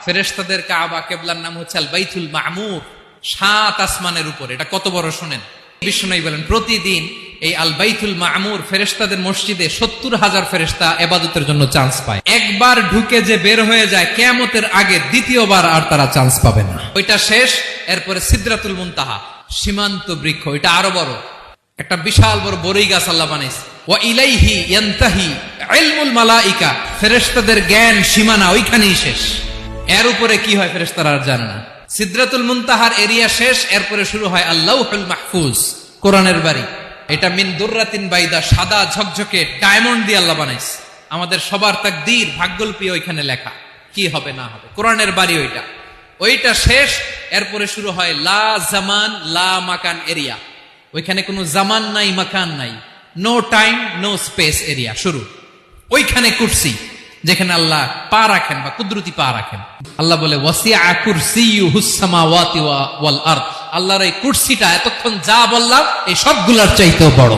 ফেরেশতাদের কাবা, কিবলার নাম হচ্ছে আল বাইতুল মামুর, 7 আসমানের উপর। এটা কত বড় শুনেন। বিষ্ণু বলেন প্রতিদিন এই আল বাইতুল মামুর ফেরেশতাদের মসজিদে 70,000 ফেরেশতা ইবাদতের জন্য চান্স পায়। একবার ঢুকে যে বের হয়ে যায় কিয়ামতের আগে দ্বিতীয়বার আর তারা চান্স পাবে না। ওইটা শেষ। এরপরে সিদরাতুল মুনতাহা, সীমান্ত বৃক্ষ, এটা আরো বড়, একটা বিশাল বড় বরই গাছ আল্লাহ বানাইছে। ওয়া ইলাইহি ইয়ানতাহি ইলমুল মালাইকা, ফেরেশতাদের জ্ঞান সীমানা ওইখানেই শেষ। এর উপরে কি হয় ফেরেশতারা আর জানে না। সিদরাতুল মুনতাহার এরিয়া শেষ, এরপরে শুরু হয় আল্লাহুল মাহফুজ, কোরআনের বাড়ি। এটা মিন দুররাতিন বাইদা, সাদা ঝকঝকে ডায়মন্ড দিয়ে আল্লাহ বানাইছে। আমাদের সবার তাকদীর, ভাগ্যলিপি ওইখানে লেখা, কি হবে না হবে, কোরআনের বাড়ি ওইটা। ওইটা শেষ, এরপরে শুরু হয় লা জামান লা মাকান এরিয়া। ওইখানে কোনো জামান নাই, মাকান নাই, no time no space area শুরু। ওইখানে কুরসি, যেখানে আল্লাহ পা রাখেন বা কুদরতি পা রাখেন। আল্লাহ বলে ওয়াসিআ কুরসিয়ুহুস সামাওয়াতি ওয়াল আরদ, আল্লাহর এই কুরসিটা এতক্ষণ যা বললাম এই সবগুলোর চাইতেও বড়।